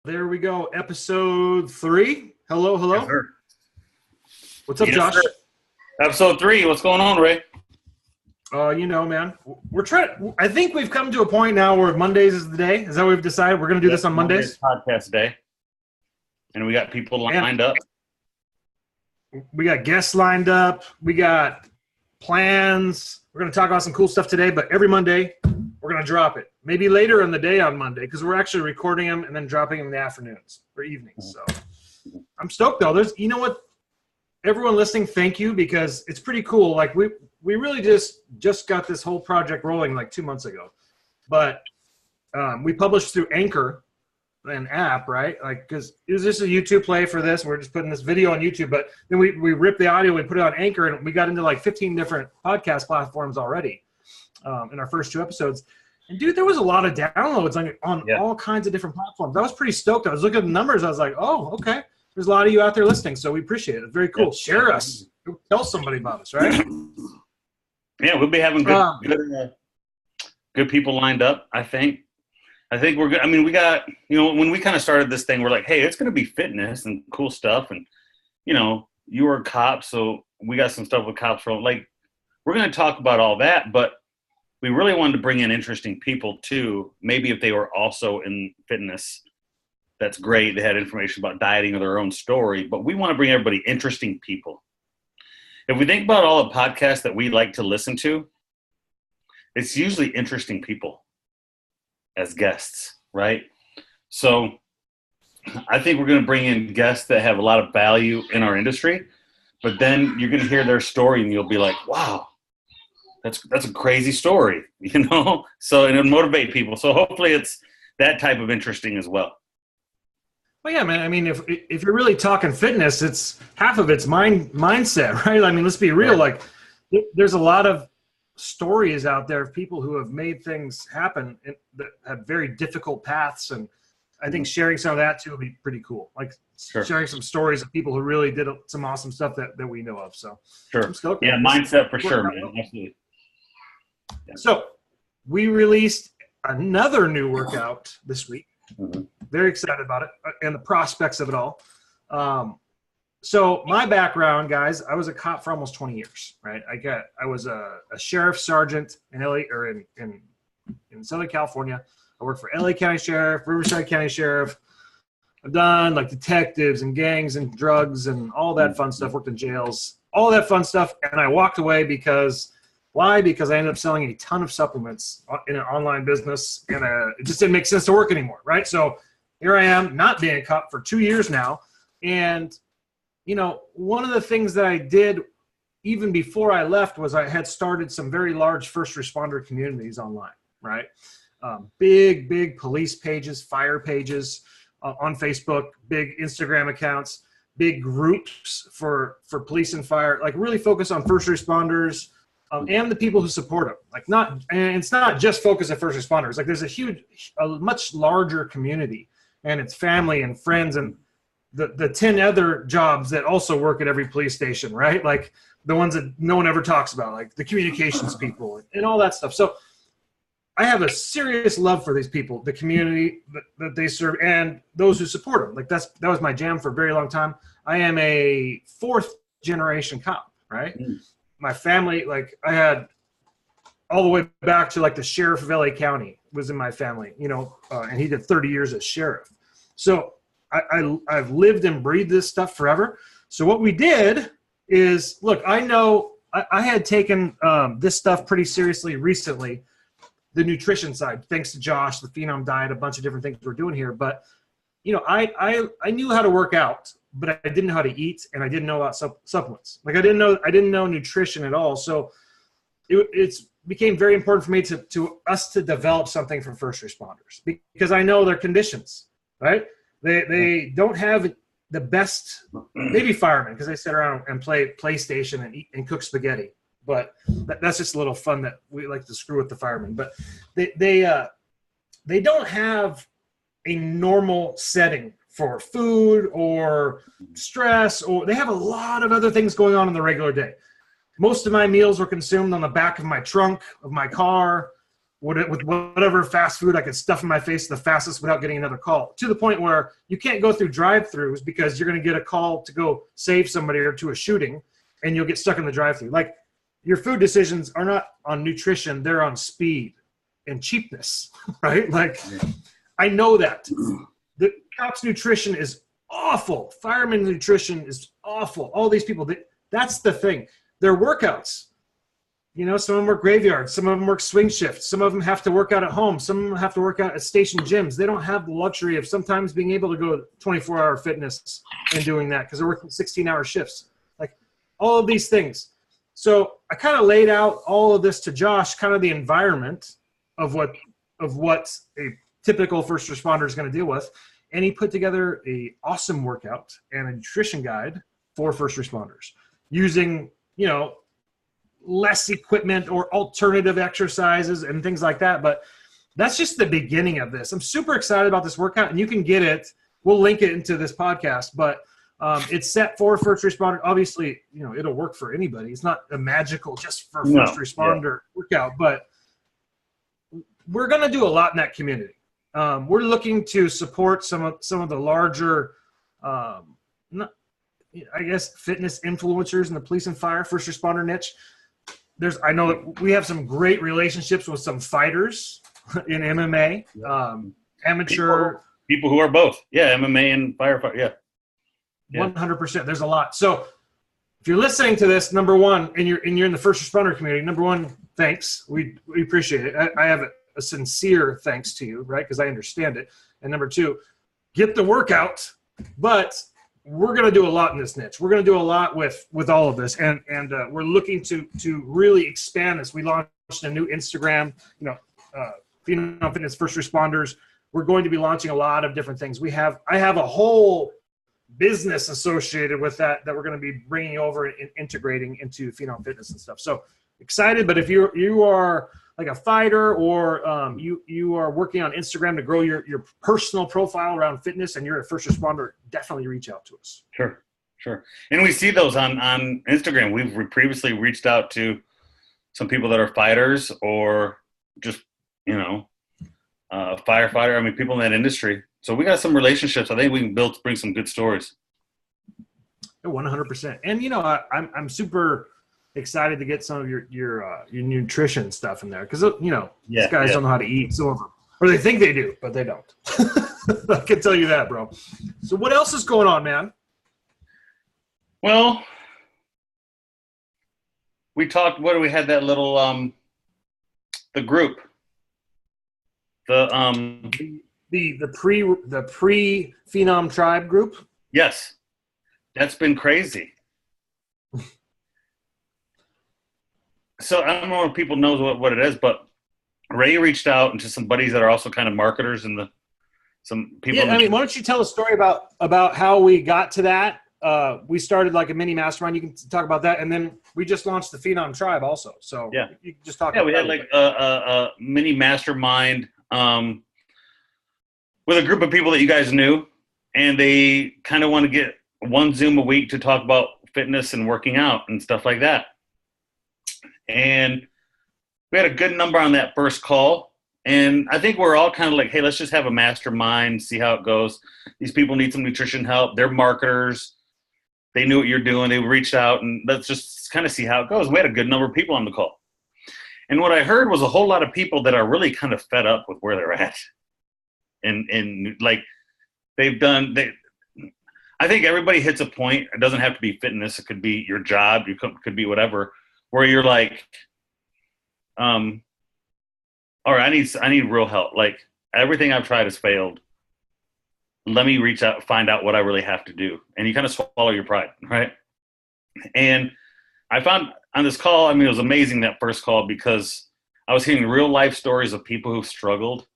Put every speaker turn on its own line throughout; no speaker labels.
There we go. Episode 3. Hello, hello.
Yes, sir.
What's up,
Yes,
Josh?
sir. Episode 3. What's going on, Ray?
Man, we're trying. I think we've come to a point now where Mondays is the day. Is that what we've decided? We're going to do this on Mondays?
Podcast day. And we got people lined up.
We got guests lined up. We got plans. We're going to talk about some cool stuff today, but every Monday we're going to drop it. Maybe later in the day on Monday because we're actually recording them and then dropping them in the afternoons or evenings. So I'm stoked, though. You know what? Everyone listening, thank you, because it's pretty cool. Like we really just got this whole project rolling like 2 months ago, but we published through Anchor, an app, right? Like, because it was just a YouTube play for this. We're just putting this video on YouTube, but then we ripped the audio and put it on Anchor, and we got into like 15 different podcast platforms already in our first 2 episodes. And dude, there was a lot of downloads on all kinds of different platforms. I was pretty stoked. I was looking at the numbers. I was like, oh, okay. There's a lot of you out there listening, so we appreciate it. It's very cool. Share us. Tell somebody about us, right?
Yeah, we'll be having good people lined up, I think. I think we're good. I mean, we got, when we kind of started this thing, we're like, hey, it's going to be fitness and cool stuff. And, you were a cop, so we got some stuff with cops. Like, we're going to talk about all that, but we really wanted to bring in interesting people, too. Maybe if they were also in fitness, that's great. They had information about dieting or their own story, but we want to bring everybody interesting people. If we think about all the podcasts that we like to listen to, it's usually interesting people as guests, right? So I think we're going to bring in guests that have a lot of value in our industry, but then you're going to hear their story and you'll be like, wow, that's a crazy story, So it'll motivate people. So hopefully it's that type of interesting as well.
Well, yeah, man. I mean, if you're really talking fitness, it's half of it's mindset, right? I mean, let's be real. Like, there's a lot of stories out there of people who have made things happen that have very difficult paths, and I think sharing some of that too would be pretty cool. Like sharing some stories of people who really did some awesome stuff that we know of. So
sure, yeah, mindset for sure, man. Absolutely.
Yeah. So we released another new workout this week. Mm-hmm. Very excited about it and the prospects of it all. So my background, guys, I was a cop for almost 20 years, right? I was a sheriff sergeant in LA or in Southern California. I worked for LA County Sheriff, Riverside County Sheriff. I've done like detectives and gangs and drugs and all that fun stuff, worked in jails, all that fun stuff. And I walked away why? Because I ended up selling a ton of supplements in an online business, and it just didn't make sense to work anymore, right? So here I am, not being a cop for 2 years now. And, one of the things that I did even before I left was I had started some very large first responder communities online, right? Big police pages, fire pages on Facebook, big Instagram accounts, big groups for police and fire, like really focus on first responders, and the people who support them. And it's not just focused at first responders. Like there's a much larger community, and it's family and friends and the 10 other jobs that also work at every police station, right? Like the ones that no one ever talks about, like the communications people and all that stuff. So I have a serious love for these people, the community that they serve, and those who support them. Like that was my jam for a very long time. I am a 4th generation cop, right? My family, like I had all the way back to like the sheriff of LA County was in my family, and he did 30 years as sheriff. So I've lived and breathed this stuff forever. So what we did is, look, I know I had taken this stuff pretty seriously recently, the nutrition side, thanks to Josh, the Phenom diet, a bunch of different things we're doing here. But, I knew how to work out, but I didn't know how to eat, and I didn't know about supplements. Like I didn't know nutrition at all. So it's became very important for me to us to develop something for first responders because I know their conditions, right? They don't have the best, maybe firemen, because they sit around and play PlayStation and eat and cook spaghetti. But that's just a little fun that we like to screw with the firemen. But they don't have a normal setting for food or stress, or they have a lot of other things going on in the regular day. Most of my meals were consumed on the back of my trunk of my car, with whatever fast food I could stuff in my face the fastest without getting another call, to the point where you can't go through drive-thrus because you're going to get a call to go save somebody or to a shooting, and you'll get stuck in the drive-thru. Like, your food decisions are not on nutrition, they're on speed and cheapness, right? Like, I know that. The cops' nutrition is awful. Firemen nutrition is awful. All these people, that's the thing. Their workouts. You know, some of them work graveyards. Some of them work swing shifts. Some of them have to work out at home. Some of them have to work out at station gyms. They don't have the luxury of sometimes being able to go 24-hour fitness and doing that because they're working 16-hour shifts. Like, all of these things. So I kind of laid out all of this to Josh, kind of the environment of what a typical first responder is going to deal with. And he put together a awesome workout and a nutrition guide for first responders using, you know, less equipment or alternative exercises and things like that. But that's just the beginning of this. I'm super excited about this workout, and you can get it. We'll link it into this podcast, but it's set for first responder. Obviously, you know, it'll work for anybody. It's not a magical just for first responder workout, but we're going to do a lot in that community. We're looking to support some of the larger, I guess, fitness influencers in the police and fire first responder niche. I know that we have some great relationships with some fighters in MMA, amateur
people who are both, MMA and firefighter,
100%. There's a lot. So if you're listening to this, number one, and you're in the first responder community, number one, thanks. We appreciate it. I have a sincere thanks to you, right? Because I understand it. And number two, get the workout, but we're going to do a lot in this niche. We're going to do a lot with all of this, and we're looking to really expand this. We launched a new Instagram, Phenom Fitness First Responders. We're going to be launching a lot of different things. I have a whole business associated with that we're going to be bringing over and integrating into Phenom Fitness and stuff. So excited. But if you are like a fighter, or you are working on Instagram to grow your personal profile around fitness, and you're a first responder, definitely reach out to us.
Sure. And we see those on Instagram. We've previously reached out to some people that are fighters, or just, firefighter. I mean, people in that industry. So we got some relationships. I think we can bring some good stories.
100%. And, I'm super excited to get some of your nutrition stuff in there, because these guys don't know how to eat, some of them, or they think they do, but they don't. I can tell you that, bro. So what else is going on, man?
Well, we talked. We had that little the group, the
pre Phenom Tribe group.
Yes, that's been crazy. So I don't know if people know what it is, but Ray reached out into some buddies that are also kind of marketers and some people.
Yeah, why don't you tell a story about how we got to that? We started like a mini mastermind. You can talk about that, and then we just launched the Phenom Tribe also. So you can just talk.
Yeah,
about
we had like a mini mastermind with a group of people that you guys knew, and they kind of want to get one Zoom a week to talk about fitness and working out and stuff like that. And we had a good number on that first call. And I think we're all kind of like, hey, let's just have a mastermind, see how it goes. These people need some nutrition help. They're marketers. They knew what you're doing. They reached out, and let's just kind of see how it goes. We had a good number of people on the call. And what I heard was a whole lot of people that are really kind of fed up with where they're at. And like I think everybody hits a point. It doesn't have to be fitness. It could be your job. You could be whatever, where you're like, all right, I need real help. Like, everything I've tried has failed. Let me reach out, find out what I really have to do. And you kind of swallow your pride, right? And I found on this call, it was amazing, that first call, because I was hearing real life stories of people who struggled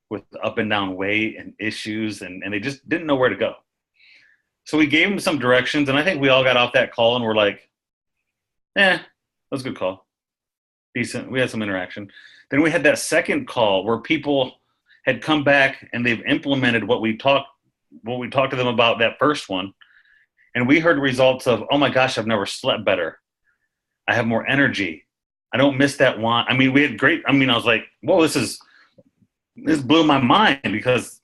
with up and down weight and issues, and they just didn't know where to go. So we gave them some directions, and I think we all got off that call and we're like, that was a good call. Decent. We had some interaction. Then we had that second call where people had come back and they've implemented what we talked to them about that first one. And we heard results of, oh my gosh, I've never slept better. I have more energy. I don't miss that one. I mean, we had great. I mean, I was like, whoa, this blew my mind because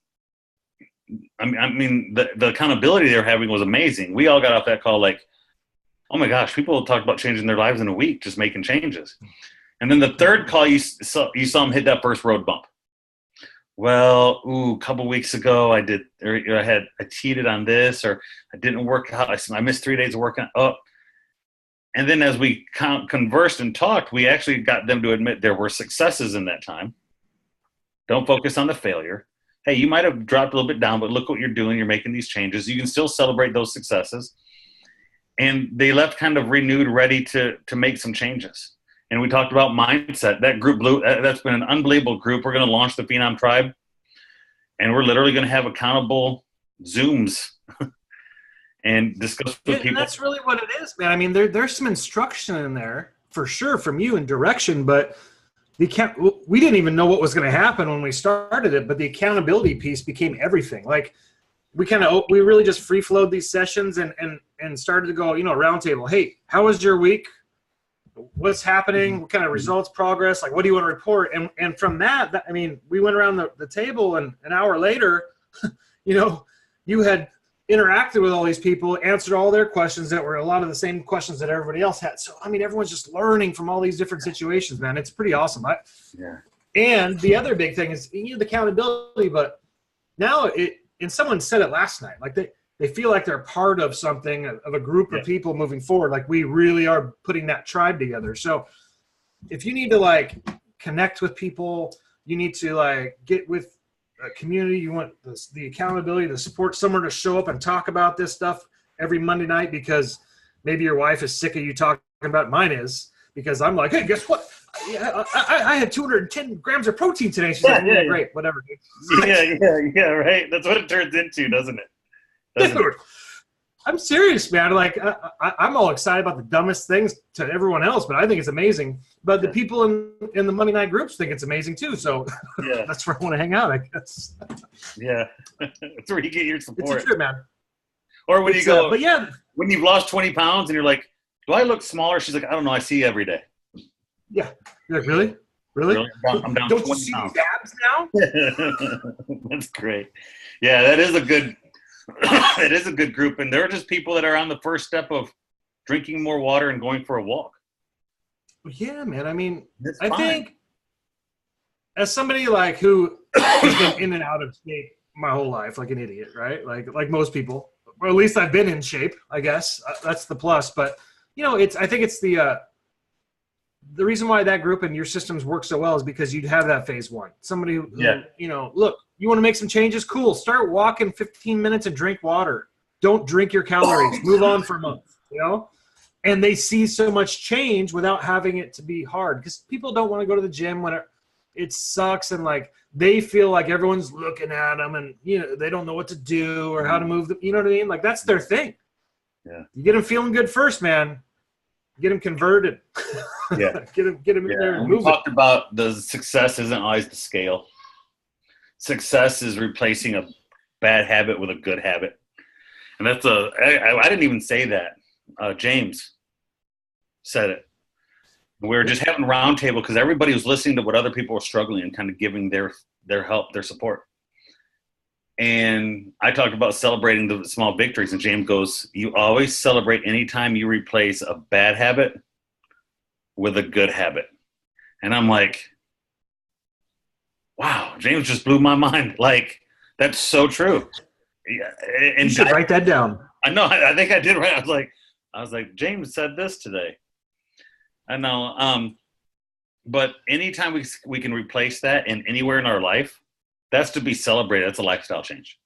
I mean, the accountability they were having was amazing. We all got off that call like, oh my gosh, people talked about changing their lives in a week, just making changes. And then the third call, you saw them hit that first road bump. Well, a couple weeks ago, I cheated on this, or I didn't work out. I missed 3 days of working. Oh, and then as we conversed and talked, we actually got them to admit there were successes in that time. Don't focus on the failure. Hey, you might have dropped a little bit down, but look what you're doing. You're making these changes. You can still celebrate those successes. And they left kind of renewed, ready to make some changes. And we talked about mindset. That group that's been an unbelievable group. We're going to launch the Phenom Tribe. And we're literally going to have accountable Zooms and discuss with people.
And that's really what it is, man. I mean, there's some instruction in there for sure from you and direction, but we didn't even know what was going to happen when we started it, but the accountability piece became everything. Like we really just free flowed these sessions and started to go, roundtable. Hey, how was your week? What's happening? What kind of results, progress? Like, what do you want to report? And from that, I mean, we went around the table, and an hour later, you had interacted with all these people, answered all their questions that were a lot of the same questions that everybody else had. So, I mean, everyone's just learning from all these different situations, man. It's pretty awesome.
Yeah.
And the other big thing is you need accountability, but now and someone said it last night, like they feel like they're part of something, of a group of people moving forward. Like we really are putting that tribe together. So if you need to like connect with people, you need to like get with a community, you want the accountability, the support, someone to show up and talk about this stuff every Monday night because maybe your wife is sick of you talking about. Mine is, because I'm like, hey, guess what? I had 210 grams of protein today. She's like, yeah, great, whatever.
Yeah, right. That's what it turns into, doesn't it?
Dude, I'm serious, man. Like, I'm all excited about the dumbest things to everyone else, but I think it's amazing. But the people in the Monday night groups think it's amazing too. So that's where I want to hang out, I guess.
Yeah, that's where you get your support.
It's a trip, man.
Or when you go,
but yeah,
when you've lost 20 pounds and you're like, do I look smaller? She's like, I don't know. I see you every day.
Yeah. You're like, really? Really?
I'm down
Don't
20
you see
pounds.
these abs now?
That's great. Yeah, that is a good. It is a good group, and they're just people that are on the first step of drinking more water and going for a walk.
Yeah, man. I mean,
I
think as somebody like who has been in and out of shape my whole life, like an idiot, right? Like most people, or at least I've been in shape, I guess. That's the plus. But I think it's the reason why that group and your systems work so well is because you'd have that phase one. Somebody who, look, you want to make some changes? Cool. Start walking 15 minutes and drink water. Don't drink your calories. Move on for a month, And they see so much change without having it to be hard, because people don't want to go to the gym when it sucks, and like they feel like everyone's looking at them and they don't know what to do or how to move them. You know what I mean? Like that's their thing.
Yeah.
You get them feeling good first, man. Get them converted.
Yeah.
get them in there and
we
move
talked about the success isn't always the scale. Success is replacing a bad habit with a good habit. And that's I didn't even say that. James said it. We were just having a round table because everybody was listening to what other people were struggling and kind of giving their help, their support. And I talked about celebrating the small victories, and James goes, you always celebrate anytime you replace a bad habit with a good habit. And I'm like, wow, James just blew my mind. Like, that's so true. Yeah, and
you should write that down.
I know. I think I did. Right. I was like, James said this today. I know. But anytime we can replace that in anywhere in our life, that's to be celebrated. That's a lifestyle change.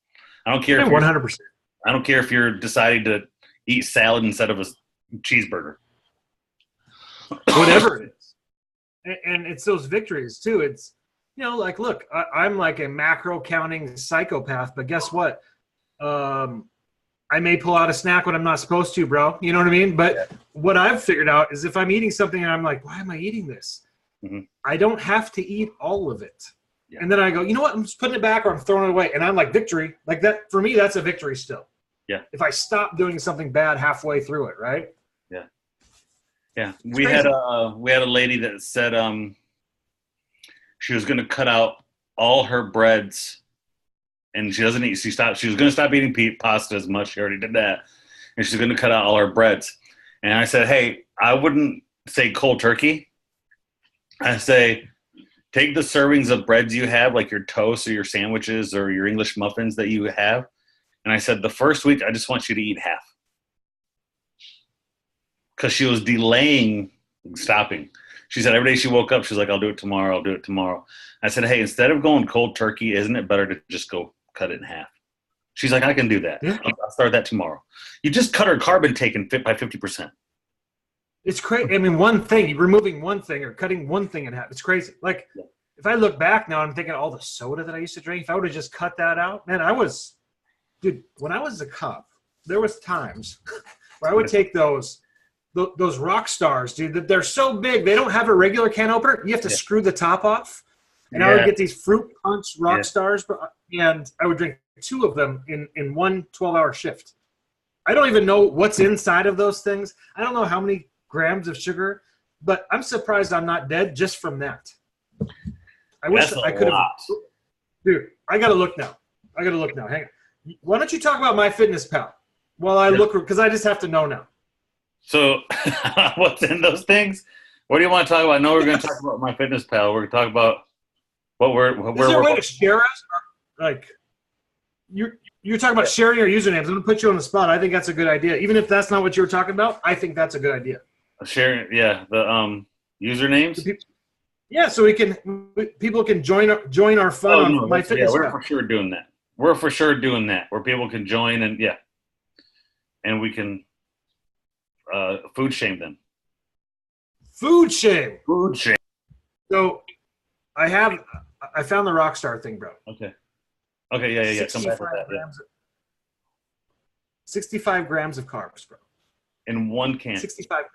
I don't care.
100%.
I don't care if you're deciding to eat salad instead of a cheeseburger.
Whatever it is. And it's those victories too. It's, like, look, I'm like a macro counting psychopath, but guess what? I may pull out a snack when I'm not supposed to, bro. You know what I mean? But what I've figured out is if I'm eating something and I'm like, why am I eating this? Mm-hmm. I don't have to eat all of it. Yeah. And then I go, you know what? I'm just putting it back or I'm throwing it away. And I'm like, victory. Like that, for me, that's a victory still.
Yeah.
If I stop doing something bad halfway through it, right?
Yeah. Yeah, we had a lady that said she was going to cut out all her breads, and she doesn't eat. She was going to stop eating pasta as much. She already did that, and she's going to cut out all her breads. And I said, hey, I wouldn't say cold turkey. I say, take the servings of breads you have, like your toast or your sandwiches or your English muffins that you have. And I said, the first week, I just want you to eat half. Because she was delaying stopping. She said every day she woke up, she's like, I'll do it tomorrow. I'll do it tomorrow. I said, hey, instead of going cold turkey, isn't it better to just go cut it in half? She's like, I can do that. Yeah. I'll start that tomorrow. You just cut her carb intake by 50%.
It's crazy. I mean, removing one thing or cutting one thing in half. It's crazy. Like, if I look back now, I'm thinking all the soda that I used to drink. If I would have just cut that out, man, when I was a cop, there was times where I would take those rock stars, dude. They're so big, they don't have a regular can opener. You have to screw the top off. And I would get these fruit punch rock stars, and I would drink 2 of them in one 12-hour shift. I don't even know what's inside of those things. I don't know how many grams of sugar, but I'm surprised I'm not dead just from that. I wish I could have. Dude, I got to look now. Hang on. Why don't you talk about MyFitnessPal while I look, because I just have to know now. So
what's in those things? What do you want to talk about? No, we're going to talk about MyFitnessPal. We're going to talk about what we're.
Is there a way to share us? Like, you're talking about sharing our usernames. I'm going to put you on the spot. I think that's a good idea. Even if that's not what you were talking about, I think that's a good idea.
Sharing, the usernames.
So people can join our fun on MyFitnessPal. Yeah,
we're for sure doing that. Where people can join and we can food shame them.
Food shame. So I found the Rockstar thing, bro.
Okay, yeah. Come back with that.
65 grams of carbs, bro.
In one can.
65.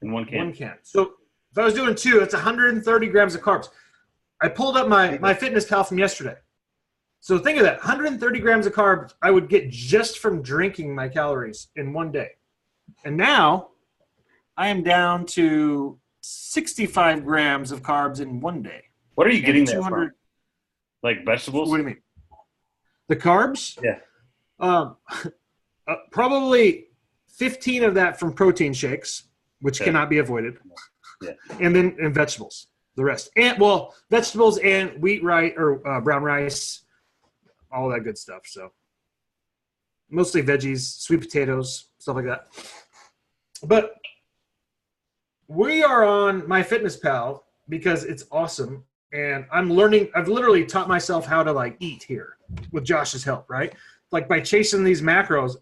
In one can.
One can. So if I was doing 2, it's 130 grams of carbs. I pulled up my MyFitnessPal from yesterday. So think of that, 130 grams of carbs I would get just from drinking my calories in one day. And now I am down to 65 grams of carbs in one day.
What are you getting that from? Like vegetables?
What do you mean? The carbs?
Yeah.
Probably 15 of that from protein shakes, which cannot be avoided.
Yeah.
And then vegetables, the rest. And vegetables and wheat rice or brown rice, all that good stuff. So mostly veggies, sweet potatoes, stuff like that. But we are on MyFitnessPal because it's awesome. And I'm learning. I've literally taught myself how to eat here with Josh's help, right? Like by chasing these macros,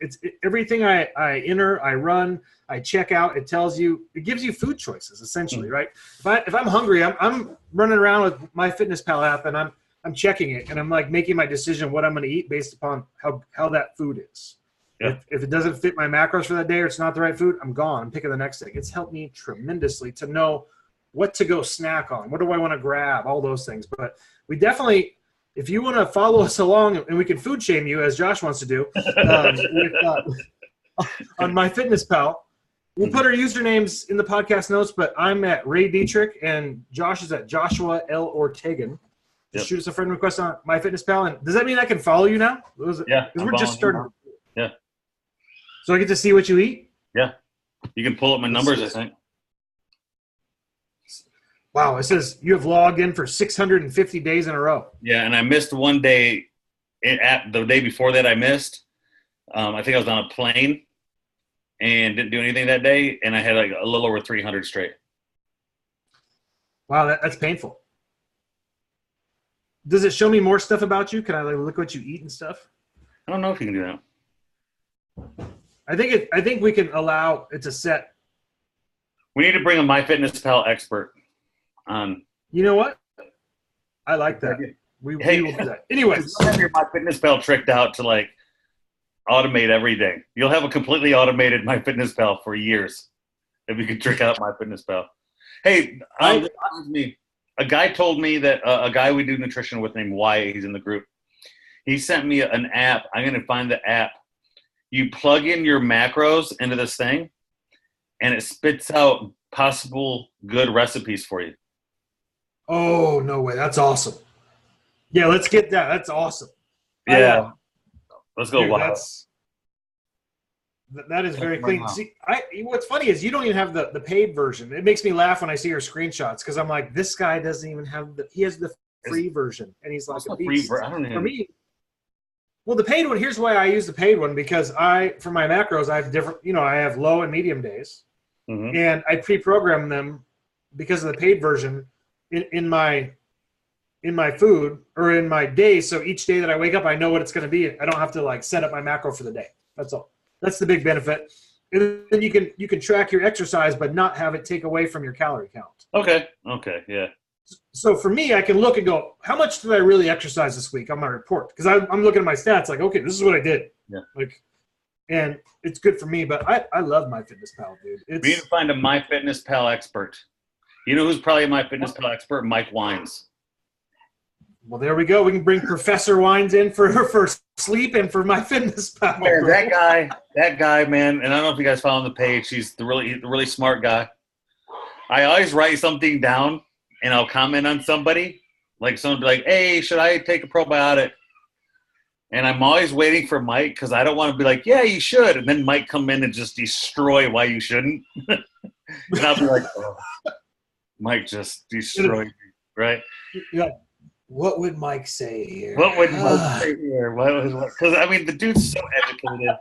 everything I enter, I run, I check out. It tells you, it gives you food choices essentially, right? If I'm hungry, I'm running around with MyFitnessPal app and I'm checking it and I'm making my decision what I'm going to eat based upon how that food is. Yeah. If it doesn't fit my macros for that day or it's not the right food, I'm gone. I'm picking the next thing. It's helped me tremendously to know what to go snack on. What do I want to grab? All those things. But we definitely, if you want to follow us along and we can food shame you as Josh wants to do on MyFitnessPal, we'll put our usernames in the podcast notes, but I'm at Ray Dietrich and Josh is at Joshua L. Ortegon. Just shoot us a friend request on MyFitnessPal. And does that mean I can follow you now?
Yeah.
Because we're just starting.
Yeah.
So I get to see what you eat?
Yeah. You can pull up my numbers, I think.
Wow, it says you have logged in for 650 days in a row.
Yeah, and I missed one day. The day before that I missed. I think I was on a plane and didn't do anything that day, and I had a little over 300 straight.
Wow, that's painful. Does it show me more stuff about you? Can I look what you eat and stuff?
I don't know if you can do that.
I think we can allow it to set.
We need to bring a MyFitnessPal expert on.
You know what? I like that. We will do that. Anyways,
you have your MyFitnessPal tricked out to automate everything. You'll have a completely automated MyFitnessPal for years if you can trick out MyFitnessPal. Hey, a guy told me that a guy we do nutrition with named Wyatt, he's in the group. He sent me an app. I'm going to find the app. You plug in your macros into this thing, and it spits out possible good recipes for you.
Oh, no way. That's awesome. Yeah, let's get that. That's awesome.
Yeah. Let's go
dude,
wild.
That is very clean. See, what's funny is you don't even have the paid version. It makes me laugh when I see your screenshots because I'm like, this guy doesn't even have he has the free version, and he's like a beast.
I don't know.
For me, well, the paid one. Here's why I use the paid one because for my macros I have different. I have low and medium days, and I pre-program them because of the paid version in my food or in my day. So each day that I wake up, I know what it's going to be. I don't have to like set up my macro for the day. That's all. That's the big benefit. And then you can track your exercise, but not have it take away from your calorie count.
Okay. Yeah.
So for me, I can look and go, how much did I really exercise this week on my report? Because I'm looking at my stats like, okay, this is what I did.
Yeah.
And it's good for me, but I love MyFitnessPal, dude.
We need to find a MyFitnessPal expert. You know who's probably a MyFitnessPal expert? Mike Wines.
Well, there we go. We can bring Professor Wines in for sleep and for MyFitnessPal.
Man, that guy, man. And I don't know if you guys follow on the page. He's the really smart guy. I always write something down, and I'll comment on somebody. Like someone be like, "Hey, should I take a probiotic?" And I'm always waiting for Mike because I don't want to be like, "Yeah, you should," and then Mike come in and just destroy why you shouldn't. And I'll be like, "Oh, Mike just destroyed me," right?
Yeah. What would Mike say here?
What would Mike say here? Because, I mean, the dude's so educated.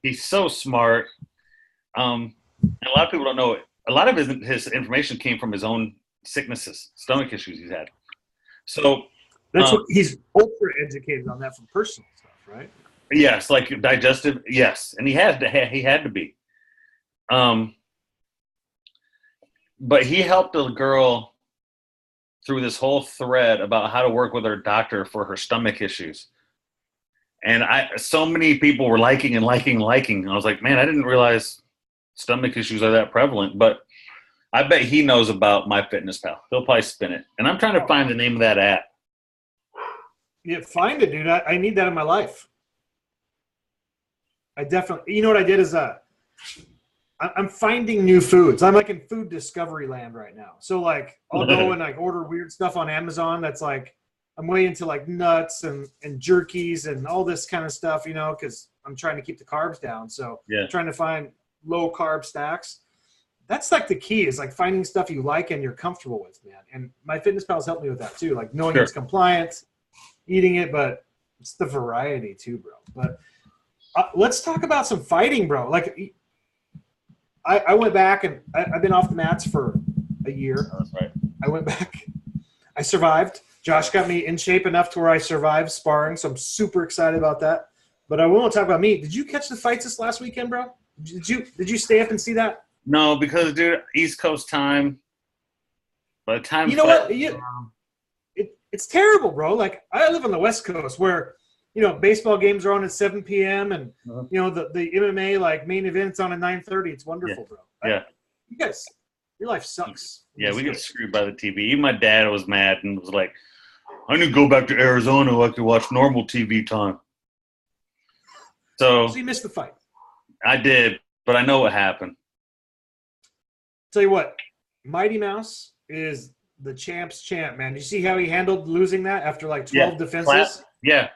He's so smart. And a lot of people don't know it. A lot of his information came from his own sicknesses, stomach issues he's had. So
that's what he's ultra educated on that from personal stuff, right?
Yes, like digestive, yes. And he had to be. But he helped a girl through this whole thread about how to work with her doctor for her stomach issues. And so many people were liking. And I was like, man, I didn't realize stomach issues are that prevalent, but I bet he knows about MyFitnessPal. He'll probably spin it. And I'm trying to find the name of that app.
Yeah, find it, dude. I need that in my life. I definitely, you know what I did is I'm finding new foods. I'm like in food discovery land right now. So like I'll go and like order weird stuff on Amazon that's like I'm way into like nuts and jerkies and all this kind of stuff, because I'm trying to keep the carbs down. So I'm trying to find low carb snacks. That's like the key is like finding stuff you like and you're comfortable with, man. And MyFitnessPal's helped me with that too. Like knowing it's compliant, eating it, but it's the variety too, bro. But let's talk about some fighting, bro. Like I went back and I've been off the mats for a year.
That's right.
I went back. I survived. Josh got me in shape enough to where I survived sparring, so I'm super excited about that. But I won't talk about me. Did you catch the fights this last weekend, bro? Did you stay up and see that?
No, because, dude, East Coast time. By the time
it's terrible, bro. Like I live on the West Coast where baseball games are on at 7 p.m. and the MMA like main event's on at 9:30. It's wonderful, bro. You guys, your life sucks.
Yeah, we get screwed by the TV. Even my dad was mad and was like, "I need to go back to Arizona so I can watch normal TV time." So
you missed the fight.
I did, but I know what happened.
Tell you what, Mighty Mouse is the champ's champ, man. Did you see how he handled losing that after like 12 defenses?
Yeah.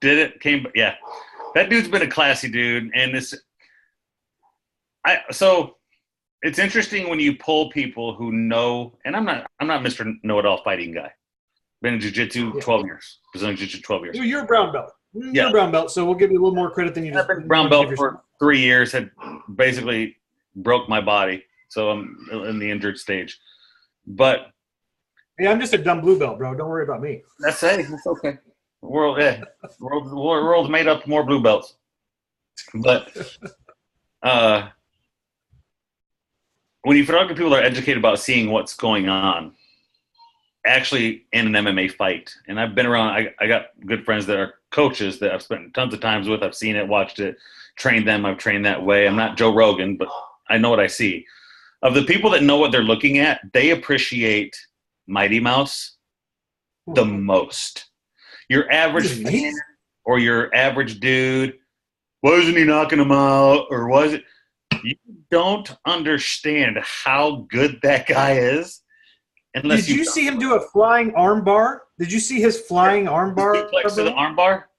That dude's been a classy dude, and so it's interesting when you pull people who know, and I'm not Mr. Know-It-All fighting guy. Been in jiu-jitsu 12 years. Been in jiu-jitsu 12 years.
You're a brown belt. You're a brown belt, so we'll give you a little more credit than you just.
I've been brown belt for 3 years. Had basically broke my body, so I'm in the injured stage. But
hey, I'm just a dumb blue belt, bro. Don't worry about me.
That's okay. World's made up more blue belts. But when you talk to people that are educated about seeing what's going on, actually in an MMA fight, and I've been around, I got good friends that are coaches that I've spent tons of times with. I've seen it, watched it, trained them. I've trained that way. I'm not Joe Rogan, but I know what I see. Of the people that know what they're looking at, they appreciate Mighty Mouse the most. Your average fan or your average dude, why isn't he knocking him out? Or was it? don't understand how good that guy is. Unless
Did you see him do a flying arm bar? Did you see his flying arm bar?
Suplex to the arm bar,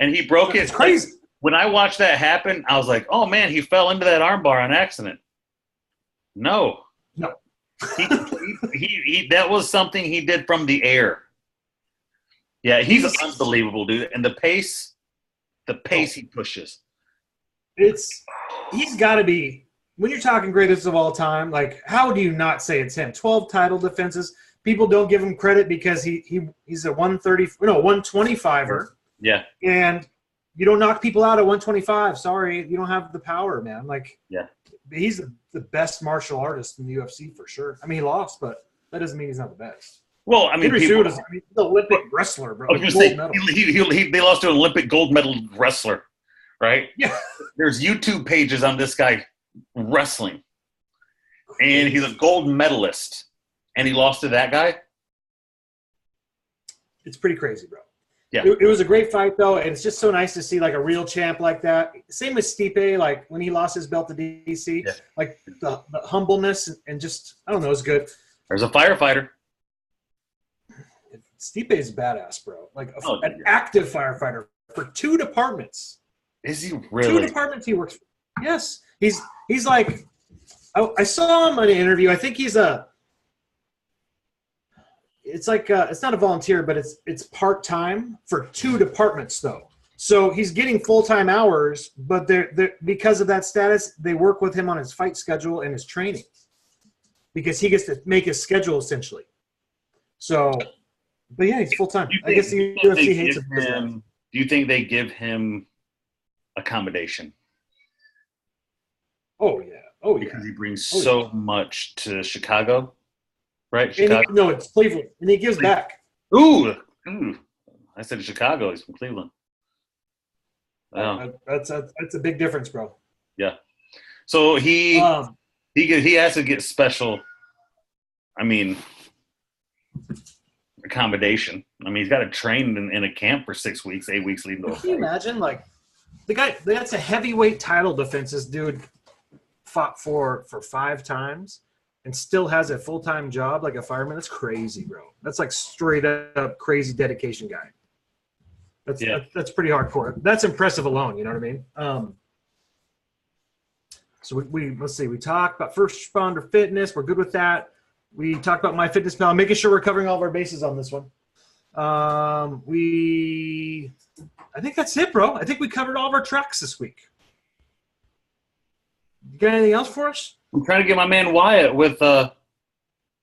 and he broke it.
It's crazy.
Like, when I watched that happen, I was like, "Oh man, he fell into that arm bar on accident." No. He that was something he did from the air. Yeah, he's unbelievable, dude. And the pace he pushes.
He's got to be, when you're talking greatest of all time, like, how do you not say it's him? 12 title defenses. People don't give him credit because he's a 125er.
Yeah.
And you don't knock people out at 125. Sorry, you don't have the power, man. Like,
yeah.
He's the best martial artist in the UFC for sure. I mean, he lost, but that doesn't mean he's not the best.
Well, I mean,
he's an Olympic wrestler, bro.
I was going to say, they lost to an Olympic gold medal wrestler, right?
Yeah.
There's YouTube pages on this guy wrestling, and he's a gold medalist, and he lost to that guy?
It's pretty crazy, bro.
Yeah.
It was a great fight, though, and it's just so nice to see, like, a real champ like that. Same with Stipe, like, when he lost his belt to DC. Yeah. Like, the humbleness and just, I don't know, it's good.
There's a firefighter.
Stipe is badass, bro. Like, an active firefighter for 2 departments.
Is he really?
2 departments he works for. Yes. He's like, I saw him in an interview. I think he's it's like it's not a volunteer, but it's part-time for 2 departments, though. So he's getting full-time hours, but they're because of that status, they work with him on his fight schedule and his training because he gets to make his schedule essentially. So, but yeah, he's full-time. I guess the UFC hates him.
Do you think they give him accommodation?
Oh yeah. Oh yeah.
Because he brings so much to Chicago. Right, Chicago.
No, it's Cleveland, and he gives back.
Ooh, I said Chicago. He's from Cleveland.
Wow. That's a big difference, bro.
Yeah. So he has to get special. I mean, accommodation. I mean, he's got to train in a camp for 6 weeks, 8 weeks leading to a fight.
Can you imagine, like, the guy that's a heavyweight title defense? This dude fought for 5 times. And still has a full-time job like a fireman. That's crazy, bro. That's like straight up crazy dedication guy. That's pretty hardcore. That's impressive alone. You know what I mean? So we let's see. We talked about first responder fitness. We're good with that. We talked about MyFitnessPal, making sure we're covering all of our bases on this one. I think that's it, bro. I think we covered all of our tracks this week. You got anything else for us?
I'm trying to get my man Wyatt with that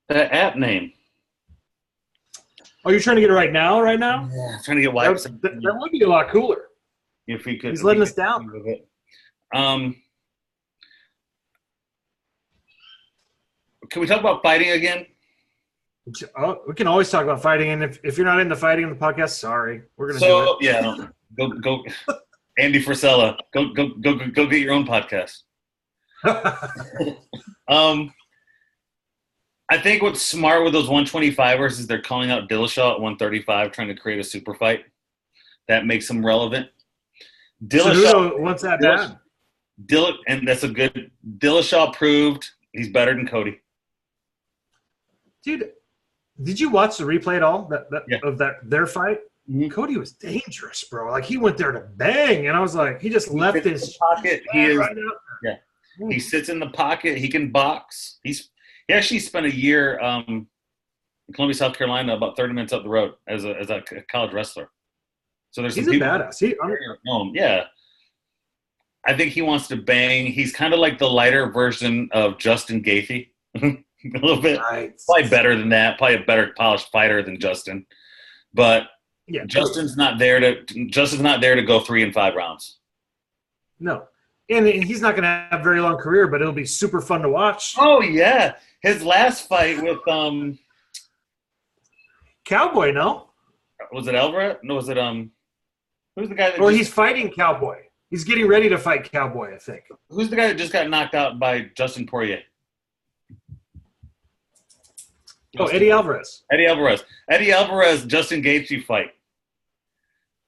app name.
Oh, you're trying to get it right now?
Yeah, I'm trying to get Wyatt.
That would be a lot cooler.
If we could.
He's letting us down.
Can we talk about fighting again?
Oh, we can always talk about fighting, and if you're not into fighting in the podcast, sorry, we're gonna do it.
Yeah, go, Andy Frisella, go get your own podcast. I think what's smart with those 125ers is they're calling out Dillashaw at 135, trying to create a super fight that makes him relevant.
Dillashaw wants that bad.
And that's a good. Dillashaw proved he's better than Cody.
Dude, did you watch the replay at all of their fight?
Mm-hmm.
Cody was dangerous, bro. Like, he went there to bang, and I was like, he just left his
pocket.
Right out
there. Yeah. He sits in the pocket. He can box. He actually spent a year in Columbia, South Carolina, about 30 minutes up the road as a college wrestler. So he's
a badass.
Yeah. I think he wants to bang. He's kind of like the lighter version of Justin Gaethje. A little bit. Nice. Probably better than that. Probably a better polished fighter than Justin. But yeah, Justin's not there to go 3 and 5 rounds.
No. And he's not going to have a very long career, but it'll be super fun to watch.
Oh, yeah. His last fight with
Cowboy, no?
Was it Alvarez? No, was it who's the guy that
he's fighting Cowboy. He's getting ready to fight Cowboy, I think.
Who's the guy that just got knocked out by Justin Poirier?
Eddie Alvarez.
Eddie Alvarez, Justin Gaethje fight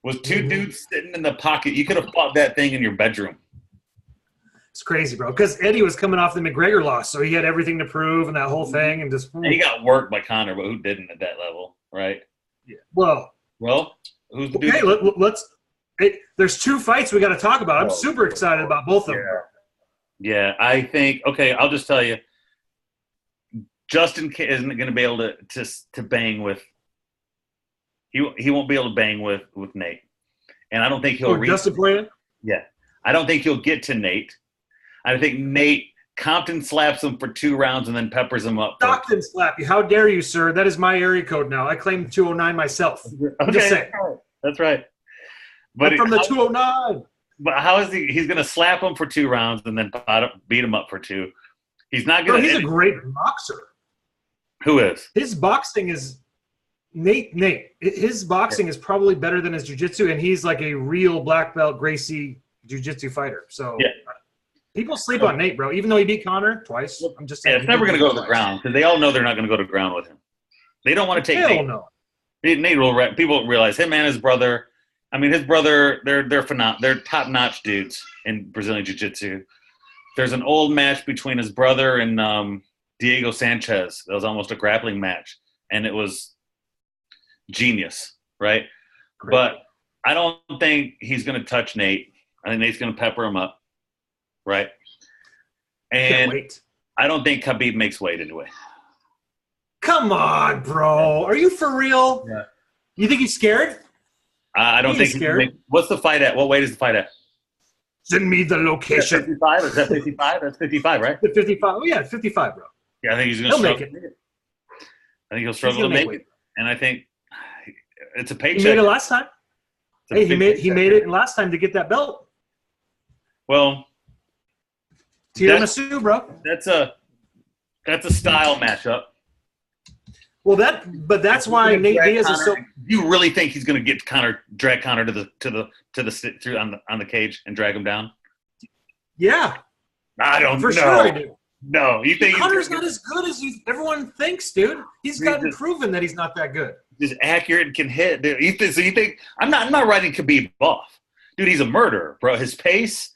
was 2 dudes sitting in the pocket. You could have fought that thing in your bedroom.
It's crazy, bro. Because Eddie was coming off the McGregor loss, so he had everything to prove and that whole thing, and just.
And he got worked by Conor, but who didn't at that level, right?
Yeah. Well,
who's the
okay.
dude?
Let's. There's 2 fights we got to talk about. I'm super excited about both of them.
Yeah, I think. Okay, I'll just tell you, Justin isn't going to be able to bang with. He won't be able to bang with Nate, and I don't think he'll.
Justin Poirier?
Yeah, I don't think he'll get to Nate. I think Nate Compton slaps him for 2 rounds and then peppers him up.
Stockton slap you. How dare you, sir? That is my area code now. I claim 209 myself. I'm just saying.
That's right. But
I'm from the 209.
But how is he's going to slap him for 2 rounds and then beat him up for 2? He's not going to.
He's a great boxer.
Who is?
His boxing is Nate. His boxing is probably better than his jiu-jitsu, and he's like a real black belt Gracie jiu-jitsu fighter. So people sleep on Nate, bro. Even though he beat Conor twice, I'm just saying.
Yeah, it's never going to go to the ground because they all know they're not going to go to the ground with him. They don't want to take Nate.
No.
Nate will. People realize him and his brother. I mean, his brother. They're phenomenal. They're top-notch dudes in Brazilian jiu-jitsu. There's an old match between his brother and Diego Sanchez. That was almost a grappling match, and it was genius, right? Great. But I don't think he's going to touch Nate. I think Nate's going to pepper him up, right? And I don't think Khabib makes weight anyway.
Come on, bro. Are you for real?
Yeah.
You think he's scared?
I don't think he's scared. What's the fight at? What weight is the fight at?
Send me the location.
55? Is that 55? That's 55, right?
55. Oh, yeah, 55, bro.
Yeah, I think he's going to struggle.
Make it.
I think he'll struggle to make it. And I think it's a paycheck.
He made it last time. Hey, he made it last time to get that belt.
Well,
tiramisu, bro.
That's a style matchup.
Well, that's why Nate Diaz is so.
You really think he's going to get drag Conor to the on the cage and drag him down?
Yeah,
I don't know.
For sure, I do.
No, you think
Conor's not as good as everyone thinks, dude. He's gotten proven that he's not that good.
He's accurate and can hit. So you think I'm not writing Khabib off, dude? He's a murderer, bro. His pace,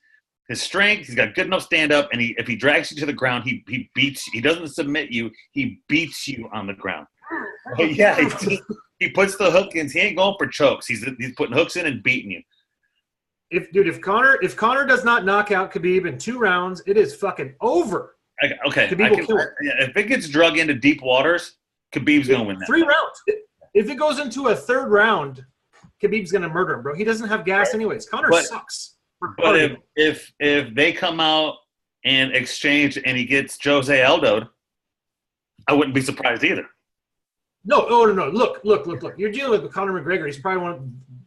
his strength, he's got good enough stand up, and if he drags you to the ground, he beats. He doesn't submit you. He beats you on the ground. Yeah, he puts the hook in. He ain't going for chokes. He's putting hooks in and beating you.
If Conor does not knock out Khabib in 2 rounds, it is fucking over.
Okay,
Khabib will kill him.
If it gets drug into deep waters, Khabib's going to win that.
3 rounds. If it goes into a 3rd round, Khabib's going to murder him, bro. He doesn't have gas anyways. Conor sucks.
But if they come out and exchange and he gets Jose Aldo'd, I wouldn't be surprised either.
No. Look. You're dealing with Conor McGregor. He's probably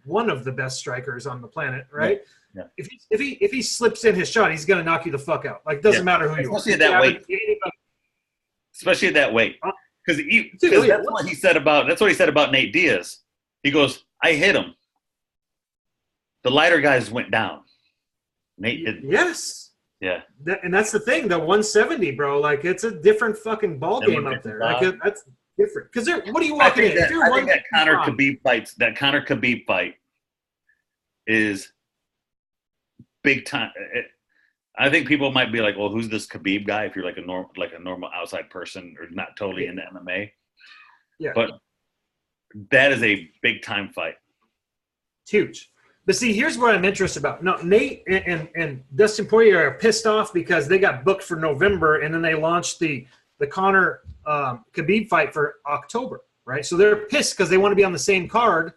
one of the best strikers on the planet, right?
Yeah.
If he slips in his shot, he's gonna knock you the fuck out. Like, doesn't matter who you are.
Especially at that weight. Especially at that weight. Because that's what he said about Nate Diaz. He goes, I hit him. The lighter guys went down. Nate didn't.
Yes.
Yeah.
And that's the thing. The 170, bro. Like, it's a different fucking ball game up there. Like, that's different. Because what are you walking in?
I think that Conor Khabib fight is big time. I think people might be like, well, who's this Khabib guy? If you're like a normal outside person or not totally into MMA.
Yeah.
But that is a big time fight.
It's huge. But see, here's what I'm interested about. No, Nate and Dustin Poirier are pissed off because they got booked for November, and then they launched the Conor Khabib fight for October, right? So they're pissed because they want to be on the same card,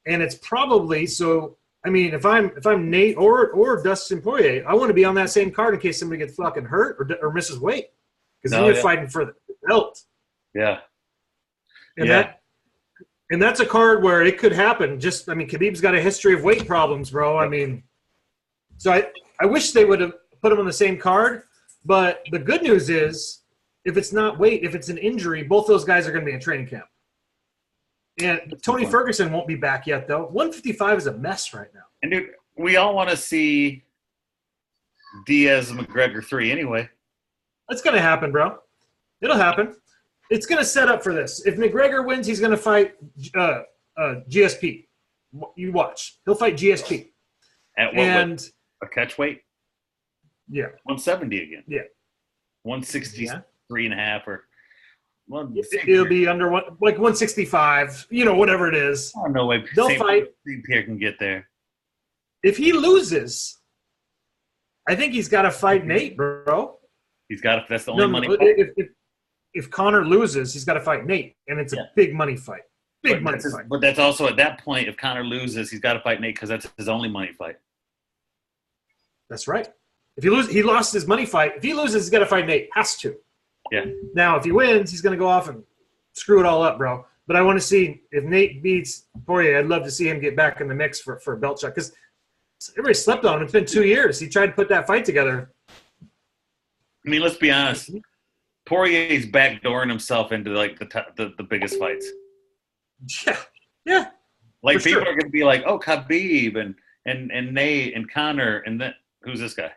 and it's probably so. I mean, if I'm Nate or Dustin Poirier, I want to be on that same card in case somebody gets fucking hurt or misses weight, because then you're fighting for the belt.
Yeah.
And that's a card where it could happen. Khabib's got a history of weight problems, bro. I mean, so I wish they would have put him on the same card. But the good news is, if it's not weight, if it's an injury, both those guys are going to be in training camp. And Tony Ferguson won't be back yet, though. 155 is a mess right now.
And, dude, we all want to see Diaz-McGregor 3 anyway.
That's going to happen, bro. It'll happen. It's going to set up for this. If McGregor wins, he's going to fight GSP. You watch. He'll fight GSP.
At what weight? A catch weight?
Yeah.
170 again.
Yeah.
163.5 or well,
it'll be under like 165, whatever it is.
Oh, no way.
They'll fight.
St. Pierre can get there.
If he loses, I think he's got to fight Nate, bro.
He's got. That's the only money.
If Connor loses, he's got to fight Nate, and it's a big money fight. Big money fight.
But that's also at that point, if Connor loses, he's got to fight Nate because that's his only money fight.
That's right. If he lost his money fight. If he loses, he's got to fight Nate. Has to.
Yeah.
Now, if he wins, he's going to go off and screw it all up, bro. But I want to see if Nate beats Poirier. I'd love to see him get back in the mix for a belt shot because everybody slept on him. It's been 2 years. He tried to put that fight together.
I mean, let's be honest. Poirier's backdooring himself into like the biggest fights.
Yeah.
Like people are going to be like, oh, Khabib and Nate and Connor and then who's this guy?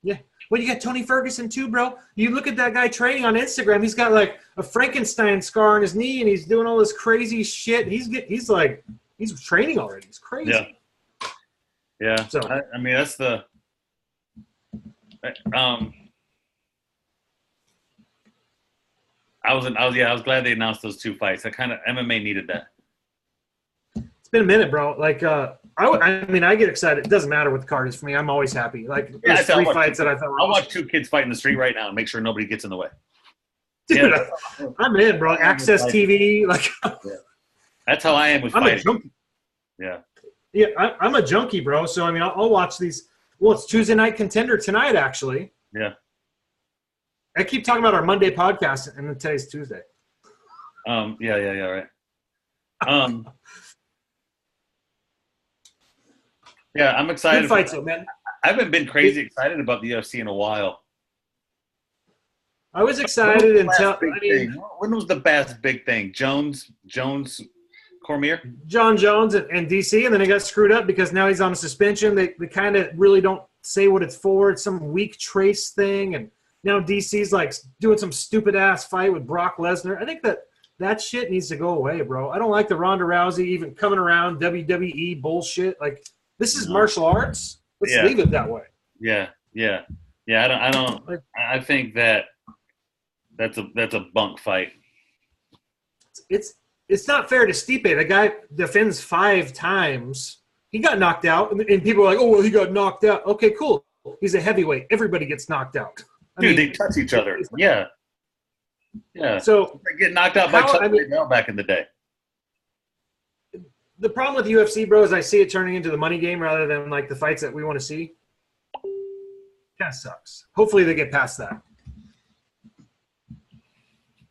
Yeah. Well, you got Tony Ferguson too, bro. You look at that guy training on Instagram. He's got like a Frankenstein scar on his knee, and he's doing all this crazy shit. He's training already. It's crazy.
Yeah.
So
I mean, that's the. I was glad they announced those two fights. MMA needed that.
It's been a minute, bro. Like, I mean, I get excited. It doesn't matter what the card is for me. I'm always happy. Like, there's 3 fights that I thought were
I'll watch 2 kids fight in the street right now and make sure nobody gets in the way.
Dude, I'm in, bro. Access TV. Like,
that's how I am with fighting.
I'm a junkie.
Yeah.
Yeah, I'm a junkie, bro. So, I mean, I'll watch these. Well, it's Tuesday Night Contender tonight, actually.
Yeah.
I keep talking about our Monday podcast, and then today's Tuesday.
Yeah, right. Yeah, I'm excited.
Good fights, though, man.
I haven't been crazy excited about the UFC in a while.
I was excited until
when was the best big thing? Jones, Cormier?
John Jones and DC, and then he got screwed up because now he's on a suspension. They kind of really don't say what it's for. It's some weak trace thing, and now DC's like doing some stupid ass fight with Brock Lesnar. I think that shit needs to go away, bro. I don't like the Ronda Rousey even coming around WWE bullshit. Like, this is martial arts. Let's leave it that way.
Yeah. I don't. I think that's a bunk fight.
It's not fair to Stipe. The guy defends 5 times. He got knocked out, and people are like, "Oh, well, he got knocked out." Okay, cool. He's a heavyweight. Everybody gets knocked out.
They touch each other. Yeah.
So
they get knocked out by Chuck Liddell back in the day.
The problem with UFC, bro, is I see it turning into the money game rather than like the fights that we want to see. Kind of sucks. Hopefully they get past that.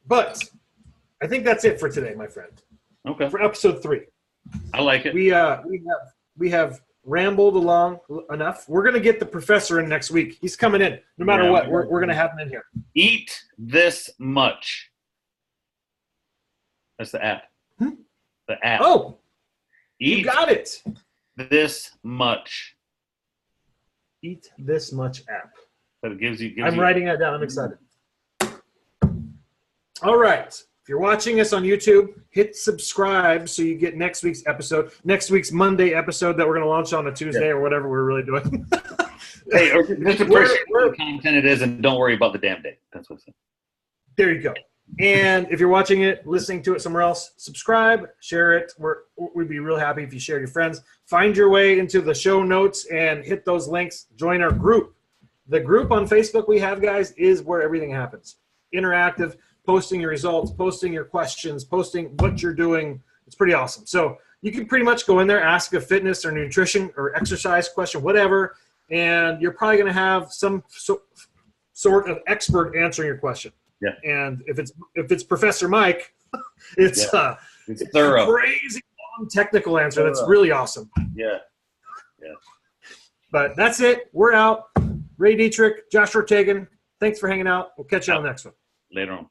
But I think that's it for today, my friend.
Okay.
For episode 3.
I like it.
We have rambled along enough. We're gonna get the professor in next week. He's coming in. No matter what, we're gonna have him in here.
Eat this much. That's the app. The app.
Oh,
Eat
you got it.
This much.
Eat this much app.
But it gives you.
I'm writing that down. I'm excited. All right. If you're watching us on YouTube, hit subscribe so you get next week's episode, next week's Monday episode that we're going to launch on a Tuesday or whatever we're really doing.
Hey, just appreciate what content it is and don't worry about the damn day. That's what I'm saying.
There you go. And if you're watching it, listening to it somewhere else, subscribe, share it. We'd be real happy if you shared your friends. Find your way into the show notes and hit those links. Join our group. The group on Facebook we have, guys, is where everything happens. Interactive, posting your results, posting your questions, posting what you're doing. It's pretty awesome. So you can pretty much go in there, ask a fitness or nutrition or exercise question, whatever, and you're probably going to have some sort of expert answering your question.
Yeah.
And if it's Professor Mike, it's
thorough,
a crazy long technical answer. That's really awesome.
Yeah.
But that's it. We're out. Ray Dietrich, Josh Ortegon. Thanks for hanging out. We'll catch you on the next one.
Later on.